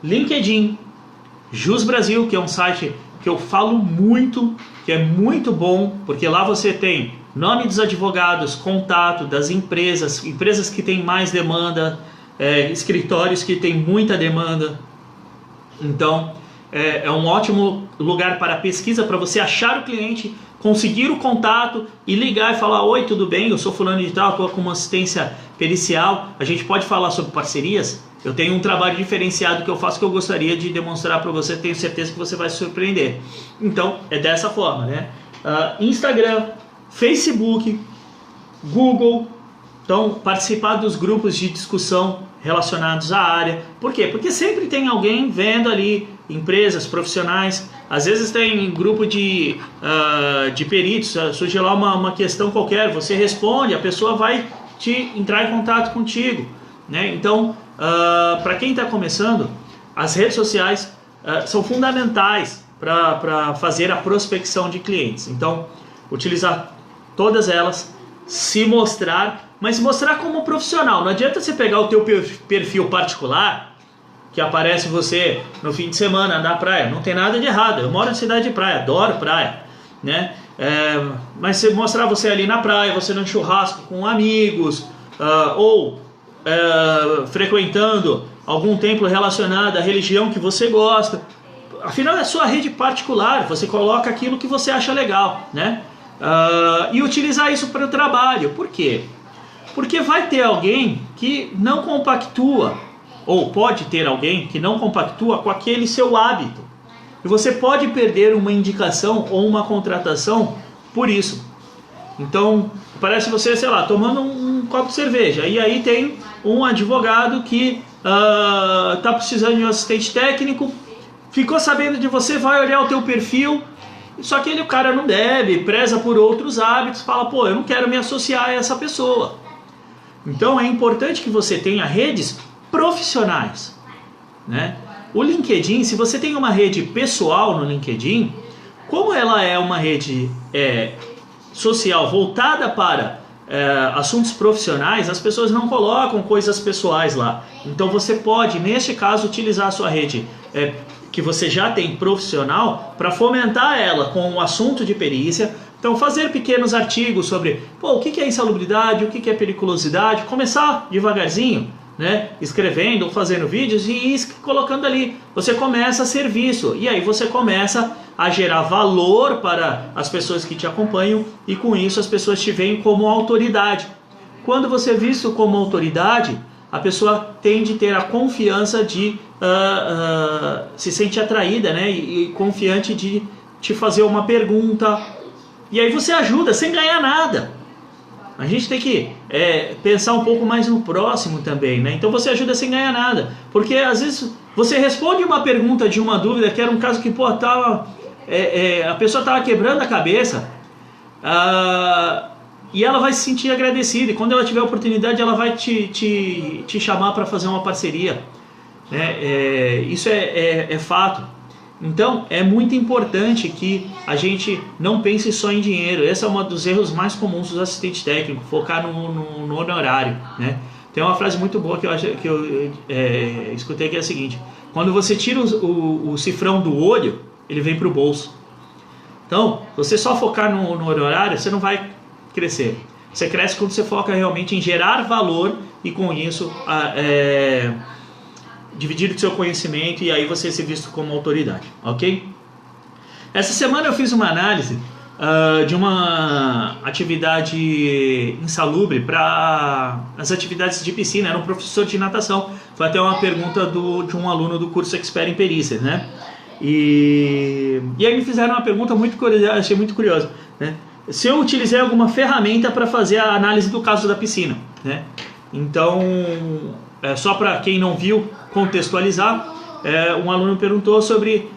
LinkedIn, Jus Brasil, que é um site que eu falo muito, que é muito bom, porque lá você tem nome dos advogados, contato das empresas que têm mais demanda, escritórios que têm muita demanda. Então, é um ótimo lugar para pesquisa, para você achar o cliente, conseguir o contato e ligar e falar: oi, tudo bem? Eu sou fulano de tal, estou com uma assistência pericial, a gente pode falar sobre parcerias? Eu tenho um trabalho diferenciado que eu faço que eu gostaria de demonstrar para você, tenho certeza que você vai se surpreender. Então, é dessa forma, né? Instagram, Facebook, Google. Então, participar dos grupos de discussão relacionados à área. Por quê? Porque sempre tem alguém vendo ali, empresas, profissionais. Às vezes tem grupo de peritos, surge lá uma questão qualquer, você responde, a pessoa vai entrar em contato contigo, né? Então, para quem está começando, as redes sociais são fundamentais para fazer a prospecção de clientes. Então, utilizar todas elas, se mostrar, mas mostrar como profissional. Não adianta você pegar o teu perfil particular, que aparece você no fim de semana na praia. Não tem nada de errado, eu moro em cidade de praia, adoro praia, né? Mas você mostrar você ali na praia, você no churrasco com amigos, ou frequentando algum templo relacionado à religião que você gosta. Afinal, é sua rede particular, você coloca aquilo que você acha legal, né? e utilizar isso para o trabalho. Por quê? Porque vai ter alguém que não compactua, ou pode ter alguém que não compactua com aquele seu hábito. E você pode perder uma indicação ou uma contratação por isso. Então, parece você, sei lá, tomando um copo de cerveja. E aí tem um advogado que está precisando de um assistente técnico, ficou sabendo de você, vai olhar o teu perfil, só que o cara não deve, preza por outros hábitos, fala, pô, eu não quero me associar a essa pessoa. Então é importante que você tenha redes profissionais, né? O LinkedIn, se você tem uma rede pessoal no LinkedIn, como ela é uma rede social voltada para assuntos profissionais, as pessoas não colocam coisas pessoais lá. Então você pode, neste caso, utilizar a sua rede que você já tem profissional para fomentar ela com o assunto de perícia. Então fazer pequenos artigos sobre o que é insalubridade, o que é periculosidade, começar devagarzinho, né? Escrevendo, fazendo vídeos e ir colocando ali. Você começa a ser visto e aí você começa a gerar valor para as pessoas que te acompanham e com isso as pessoas te veem como autoridade. Quando você é visto como autoridade, a pessoa tende a ter a confiança de se sente atraída, né? E confiante de te fazer uma pergunta. E aí você ajuda sem ganhar nada. A gente tem que pensar um pouco mais no próximo também, né? Então você ajuda sem ganhar nada. Porque às vezes você responde uma pergunta de uma dúvida, que era um caso que a pessoa estava quebrando a cabeça, e ela vai se sentir agradecida. E quando ela tiver a oportunidade, ela vai te chamar para fazer uma parceria. Isso é fato. Então é muito importante que a gente não pense só em dinheiro. Esse é um dos erros mais comuns dos assistentes técnicos, focar no honorário, né? Tem uma frase muito boa que eu escutei, que é a seguinte: quando você tira o cifrão do olho, ele vem para o bolso. Então, você só focar no honorário, você não vai crescer. Você cresce quando você foca realmente em gerar valor e com isso dividir o seu conhecimento e aí você ser visto como autoridade, ok? Essa semana eu fiz uma análise de uma atividade insalubre para as atividades de piscina. Era um professor de natação. Foi até uma pergunta de um aluno do curso Expert em Perícia, né? E aí me fizeram uma pergunta muito curiosa, achei muito curiosa, né? Se eu utilizei alguma ferramenta para fazer a análise do caso da piscina, né? Então, só para quem não viu, contextualizar, um aluno perguntou sobre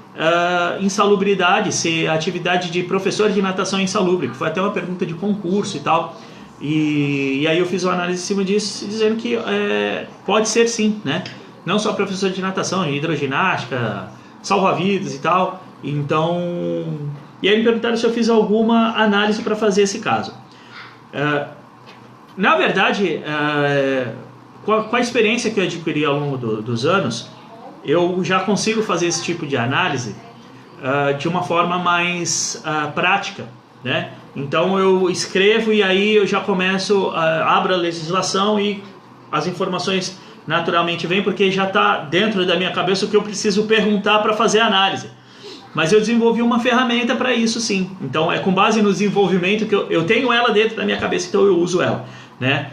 insalubridade, se a atividade de professor de natação é insalubre, que foi até uma pergunta de concurso e tal, e aí eu fiz uma análise em cima disso, dizendo que pode ser sim, né? Não só professor de natação, hidroginástica, salva-vidas e tal. Então, e aí me perguntaram se eu fiz alguma análise para fazer esse caso. Na verdade, com a experiência que eu adquiri ao longo dos anos, eu já consigo fazer esse tipo de análise de uma forma mais prática, né? Então eu escrevo e aí eu já começo, abro a legislação e as informações naturalmente vêm, porque já está dentro da minha cabeça o que eu preciso perguntar para fazer a análise. Mas eu desenvolvi uma ferramenta para isso sim. Então é com base no desenvolvimento que eu tenho ela dentro da minha cabeça, então eu uso ela, né?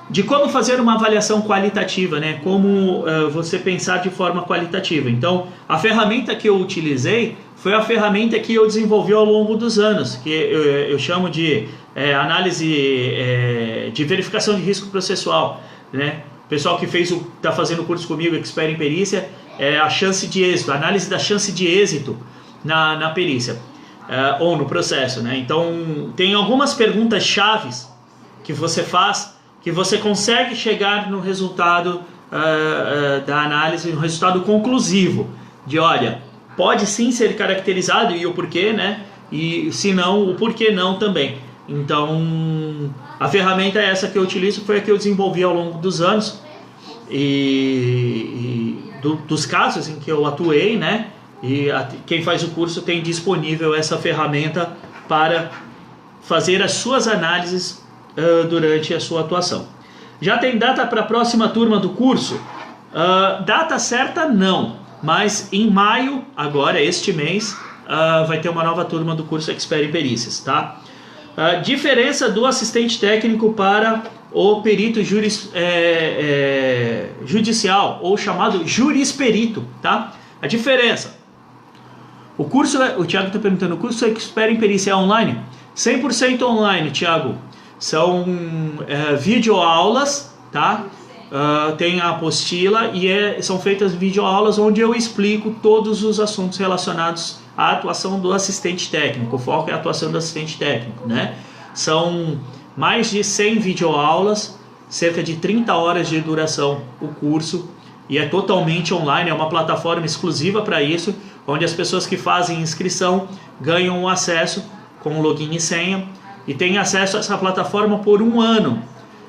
De como fazer uma avaliação qualitativa, né? Como você pensar de forma qualitativa. Então, a ferramenta que eu utilizei foi a ferramenta que eu desenvolvi ao longo dos anos, que eu chamo de análise de verificação de risco processual, né? O pessoal que está fazendo o curso comigo, Expert em Perícia, a chance de êxito, a análise da chance de êxito na perícia ou no processo, né? Então, tem algumas perguntas chaves que você faz, que você consegue chegar no resultado da análise, no resultado conclusivo, de olha, pode sim ser caracterizado e o porquê, né? E se não, o porquê não também. Então, a ferramenta é essa que eu utilizo, foi a que eu desenvolvi ao longo dos anos dos casos em que eu atuei, né? E quem faz o curso tem disponível essa ferramenta para fazer as suas análises durante a sua atuação. Já tem data para a próxima turma do curso? Data certa não, mas em maio, agora este mês, vai ter uma nova turma do curso Expert em Perícias, tá? Diferença do assistente técnico para o perito judicial, ou chamado jurisperito, tá? A diferença. O curso, o Thiago está perguntando, o curso Expert em Perícia é online? 100% online, Thiago. São videoaulas, tá? Tem a apostila e são feitas videoaulas onde eu explico todos os assuntos relacionados à atuação do assistente técnico. O foco é a atuação do assistente técnico, né? São mais de 100 videoaulas, cerca de 30 horas de duração o curso, e é totalmente online, é uma plataforma exclusiva para isso, onde as pessoas que fazem inscrição ganham um acesso com login e senha e têm acesso a essa plataforma por 1 ano.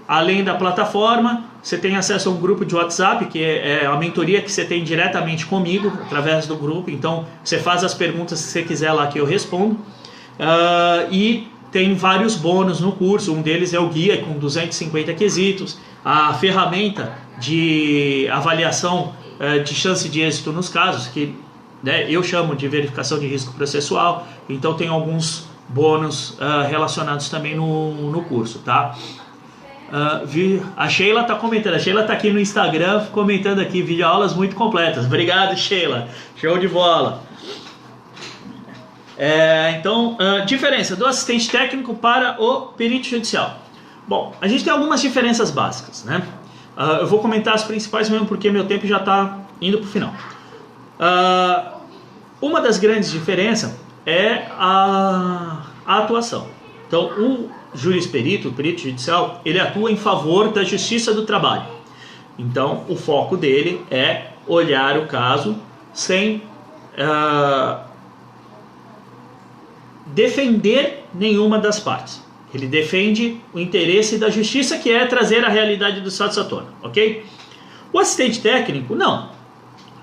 Além da plataforma, você tem acesso a um grupo de WhatsApp, que é a mentoria que você tem diretamente comigo, através do grupo. Então, você faz as perguntas que você quiser lá que eu respondo. E tem vários bônus no curso. Um deles é o guia com 250 quesitos, a ferramenta de avaliação de chance de êxito nos casos, que eu chamo de verificação de risco processual. Então, tem alguns bônus relacionados também no curso, tá? A Sheila está comentando, a Sheila está aqui no Instagram comentando aqui, videoaulas muito completas. Obrigado, Sheila, show de bola. Então, diferença do assistente técnico para o perito judicial. Bom, a gente tem algumas diferenças básicas, né? Eu vou comentar as principais mesmo porque meu tempo já está indo para o final. Uma das grandes diferenças é a atuação. Então, o jurisperito, o perito judicial, ele atua em favor da justiça do trabalho. Então, o foco dele é olhar o caso sem defender nenhuma das partes. Ele defende o interesse da justiça, que é trazer a realidade do status à tona, ok? O assistente técnico, não.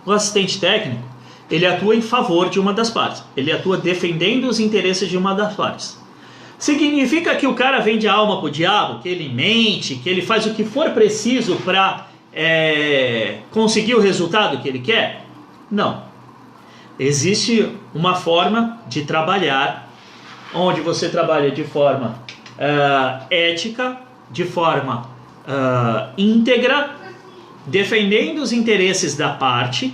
O assistente técnico, ele atua em favor de uma das partes. Ele atua defendendo os interesses de uma das partes. Significa que o cara vende a alma pro diabo, que ele mente, que ele faz o que for preciso para conseguir o resultado que ele quer? Não. Existe uma forma de trabalhar, onde você trabalha de forma ética, de forma íntegra, defendendo os interesses da parte,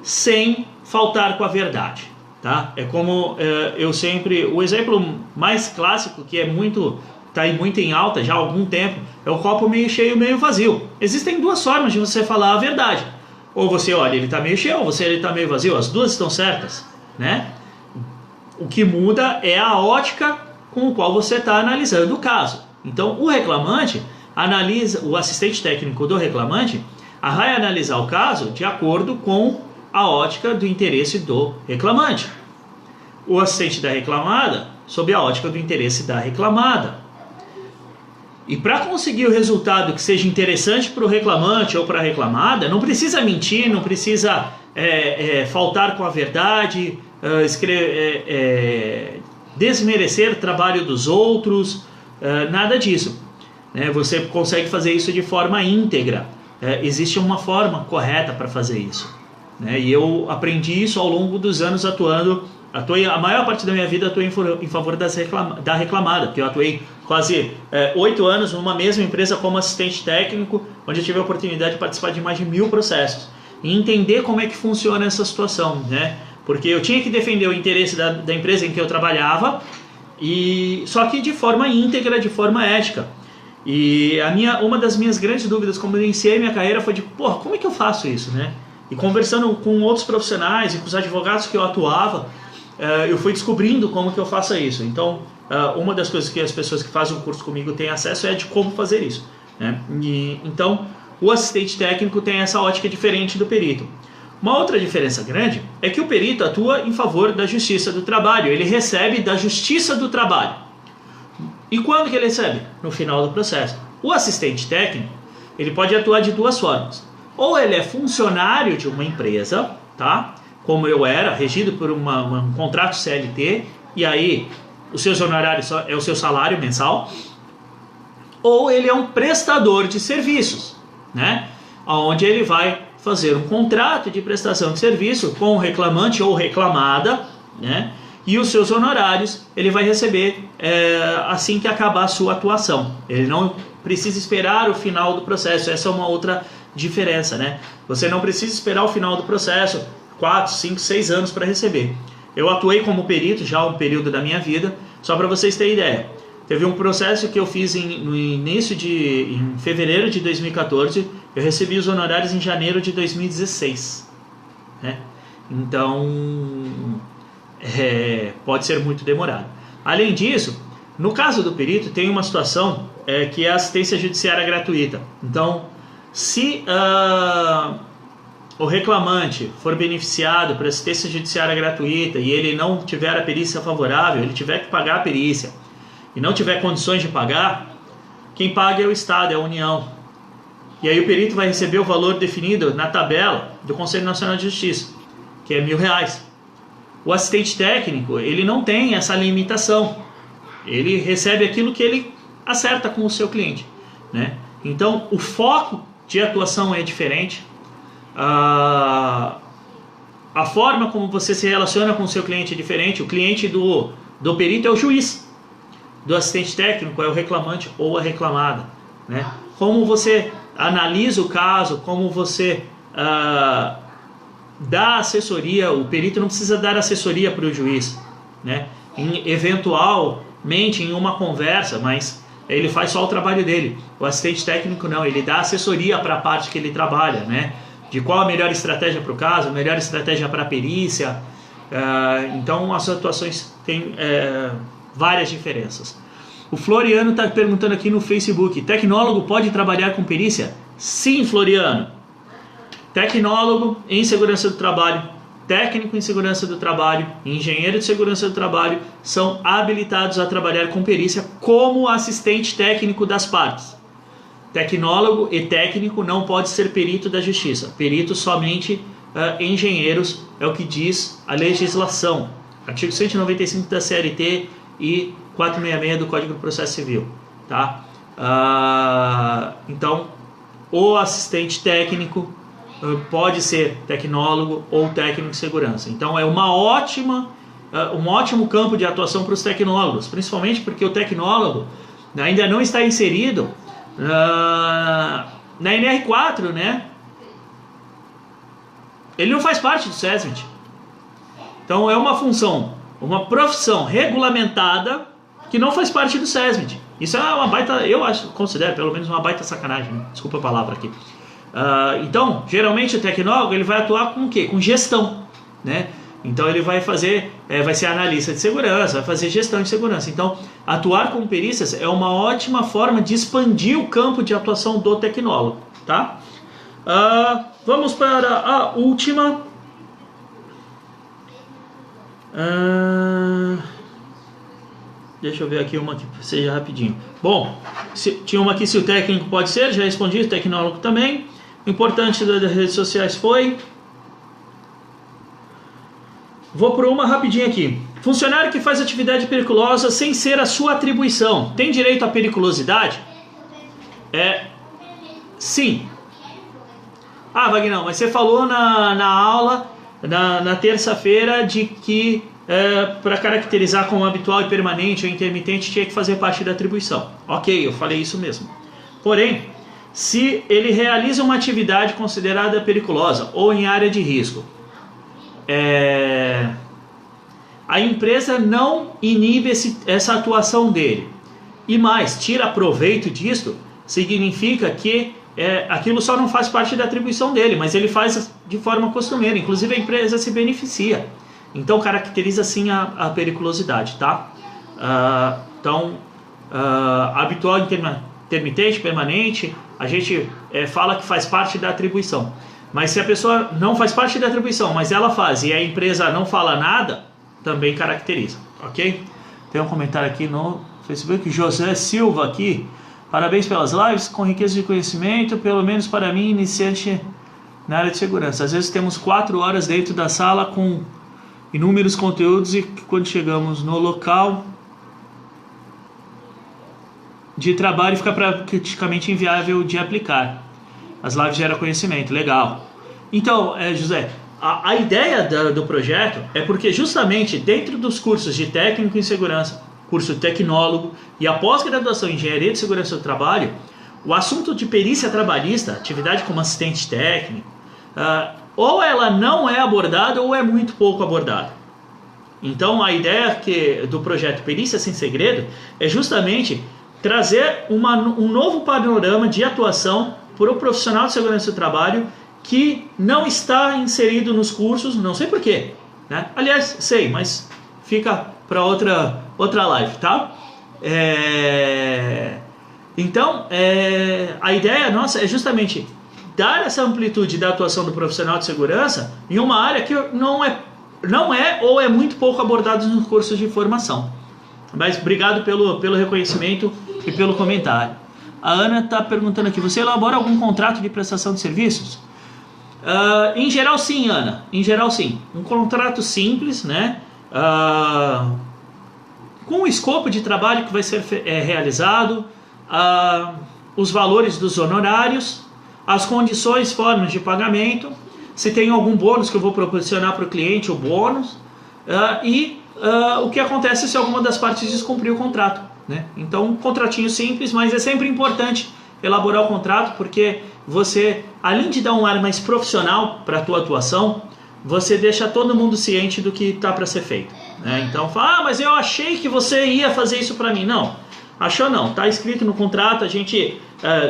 sem faltar com a verdade. Tá? É como eu sempre... O exemplo mais clássico, que está muito em alta já há algum tempo, é o copo meio cheio, meio vazio. Existem duas formas de você falar a verdade. Ou você olha, ele está meio cheio, ou ele está meio vazio. As duas estão certas, né? O que muda é a ótica com a qual você está analisando o caso. Então, o reclamante analisa, o assistente técnico do reclamante vai analisar o caso de acordo com a ótica do interesse do reclamante. O assistente da reclamada, sob a ótica do interesse da reclamada. E para conseguir o resultado que seja interessante para o reclamante ou para a reclamada, não precisa mentir, não precisa faltar com a verdade, desmerecer o trabalho dos outros, nada disso. Você consegue fazer isso de forma íntegra. Existe uma forma correta para fazer isso. E eu aprendi isso ao longo dos anos a maior parte da minha vida atuei em favor da reclamada, porque eu atuei quase 8 anos numa mesma empresa como assistente técnico, onde eu tive a oportunidade de participar de mais de 1000 processos e entender como é que funciona essa situação, né? Porque eu tinha que defender o interesse da empresa em que eu trabalhava, só que de forma íntegra, de forma ética. E uma das minhas grandes dúvidas quando eu iniciei minha carreira foi como é que eu faço isso, né? E conversando com outros profissionais e com os advogados que eu atuava, eu fui descobrindo como que eu faço isso. Então, uma das coisas que as pessoas que fazem o curso comigo têm acesso é de como fazer isso, né? Então, o assistente técnico tem essa ótica diferente do perito. Uma outra diferença grande é que o perito atua em favor da justiça do trabalho. Ele recebe da justiça do trabalho. E quando que ele recebe? No final do processo. O assistente técnico, ele pode atuar de duas formas. Ou ele é funcionário de uma empresa, tá? Como eu era, regido por um contrato CLT, e aí os seus honorários é o seu salário mensal. Ou ele é um prestador de serviços, né? Onde ele vai fazer um contrato de prestação de serviço com o reclamante ou reclamada, né? E os seus honorários ele vai receber assim que acabar a sua atuação. Ele não precisa esperar o final do processo. Essa é uma outra diferença, né? Você não precisa esperar o final do processo, 4, 5, 6 anos para receber. Eu atuei como perito já um período da minha vida, só para vocês terem ideia. Teve um processo que eu fiz em fevereiro de 2014, eu recebi os honorários em janeiro de 2016, né? Então, pode ser muito demorado. Além disso, no caso do perito, tem uma situação que é a assistência judiciária gratuita. Então, se o reclamante for beneficiado por assistência judiciária gratuita e ele não tiver a perícia favorável, ele tiver que pagar a perícia e não tiver condições de pagar, quem paga é o Estado, é a União. E aí o perito vai receber o valor definido na tabela do Conselho Nacional de Justiça, que é R$1.000. O assistente técnico, ele não tem essa limitação. Ele recebe aquilo que ele acerta com o seu cliente, né? Então, o foco de atuação é diferente. A forma como você se relaciona com o seu cliente é diferente. O cliente do perito é o juiz. Do assistente técnico é o reclamante ou a reclamada, né? Como você analisa o caso, como você dá assessoria. O perito não precisa dar assessoria para o juiz, né? Eventualmente em uma conversa, mas ele faz só o trabalho dele. O assistente técnico não, ele dá assessoria para a parte que ele trabalha, né? De qual a melhor estratégia para o caso, a melhor estratégia para a perícia. Então as atuações têm várias diferenças. O Floriano está perguntando aqui no Facebook: tecnólogo pode trabalhar com perícia? Sim, Floriano. Tecnólogo em segurança do trabalho, técnico em segurança do trabalho, engenheiro de segurança do trabalho são habilitados a trabalhar com perícia como assistente técnico das partes. Tecnólogo e técnico não pode ser perito da justiça. Perito somente engenheiros, é o que diz a legislação. Artigo 195 da CLT e 466 do Código do Processo Civil, tá? Então, o assistente técnico pode ser tecnólogo ou técnico de segurança. Então é um ótimo campo de atuação para os tecnólogos, principalmente porque o tecnólogo ainda não está inserido na NR4, né? Ele não faz parte do SESMIT. Então é uma função, uma profissão regulamentada que não faz parte do SESMIT. Isso é uma baita, considero pelo menos uma baita sacanagem, né? Desculpa a palavra aqui. Então, geralmente o tecnólogo ele vai atuar com o quê? Com gestão, né? Então ele vai fazer, vai ser analista de segurança, vai fazer gestão de segurança. Então, atuar com perícias é uma ótima forma de expandir o campo de atuação do tecnólogo, tá? Vamos para a última. Deixa eu ver aqui uma que seja rapidinho. Bom, tinha uma aqui, se o técnico pode ser, já respondi, o tecnólogo também. O importante das redes sociais foi... Vou por uma rapidinho aqui. Funcionário que faz atividade periculosa sem ser a sua atribuição, tem direito à periculosidade? Sim. Wagner, mas você falou na aula, na terça-feira, de que para caracterizar como habitual e permanente ou intermitente tinha que fazer parte da atribuição. Ok, eu falei isso mesmo. Porém, se ele realiza uma atividade considerada periculosa ou em área de risco, a empresa não inibe essa atuação dele. E mais, tira proveito disso, significa que aquilo só não faz parte da atribuição dele, mas ele faz de forma costumeira. Inclusive a empresa se beneficia. Então caracteriza sim a periculosidade, tá? Habitual, intermitente, permanente, a gente fala que faz parte da atribuição. Mas se a pessoa não faz parte da atribuição, mas ela faz e a empresa não fala nada, também caracteriza, ok? Tem um comentário aqui no Facebook, José Silva aqui. Parabéns pelas lives, com riqueza de conhecimento, pelo menos para mim, iniciante na área de segurança. Às vezes temos 4 horas dentro da sala com inúmeros conteúdos e quando chegamos no local de trabalho fica praticamente inviável de aplicar. As lives geram conhecimento, legal. Então, José, a ideia do projeto é porque justamente dentro dos cursos de técnico em segurança, curso tecnólogo e a pós-graduação em engenharia de segurança do trabalho, o assunto de perícia trabalhista, atividade como assistente técnico, ou ela não é abordada ou é muito pouco abordada. Então a ideia do projeto Perícia Sem Segredo é justamente trazer um novo panorama de atuação para o profissional de segurança do trabalho que não está inserido nos cursos, não sei porquê, né? Aliás, sei, mas fica para outra live, tá? Então, a ideia nossa é justamente dar essa amplitude da atuação do profissional de segurança em uma área que não é ou é muito pouco abordada nos cursos de formação. Mas obrigado pelo reconhecimento e pelo comentário. A Ana está perguntando aqui, você elabora algum contrato de prestação de serviços? Em geral sim, Ana, em geral sim. Um contrato simples, né? Com o escopo de trabalho que vai ser realizado, os valores dos honorários, as condições, formas de pagamento, se tem algum bônus que eu vou proporcionar para o cliente, o bônus, o que acontece se alguma das partes descumprir o contrato, né? Então, um contratinho simples, mas é sempre importante elaborar o contrato, porque você, além de dar um ar mais profissional para a tua atuação, você deixa todo mundo ciente do que está para ser feito, né? Então, fala, mas eu achei que você ia fazer isso para mim. Não, achou não, está escrito no contrato, a gente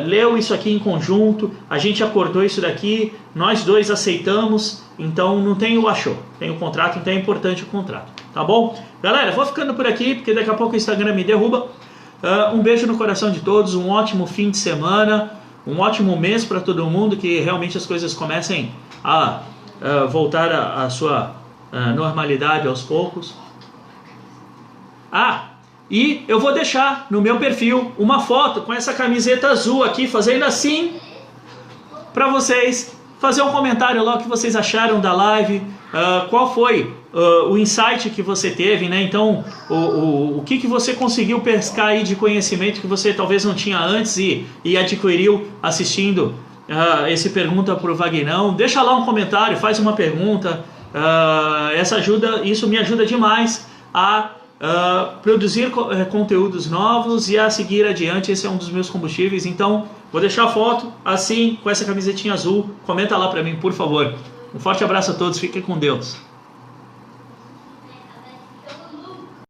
leu isso aqui em conjunto, a gente acordou isso daqui, nós dois aceitamos, então não tem o achou, tem o contrato, então é importante o contrato, tá bom? Galera, vou ficando por aqui, porque daqui a pouco o Instagram me derruba. Um beijo no coração de todos, um ótimo fim de semana, um ótimo mês para todo mundo, que realmente as coisas comecem a voltar à sua normalidade aos poucos. E eu vou deixar no meu perfil uma foto com essa camiseta azul aqui, fazendo assim, para vocês fazer um comentário lá o que vocês acharam da live, qual foi o insight que você teve, né? Então, o que você conseguiu pescar aí de conhecimento que você talvez não tinha antes e adquiriu assistindo esse Pergunta pro Vagnão. Deixa lá um comentário, faz uma pergunta, isso me ajuda demais a produzir conteúdos novos e a seguir adiante. Esse é um dos meus combustíveis. Então vou deixar a foto assim, com essa camisetinha azul. Comenta lá pra mim, por favor. Um forte abraço a todos, fiquem com Deus.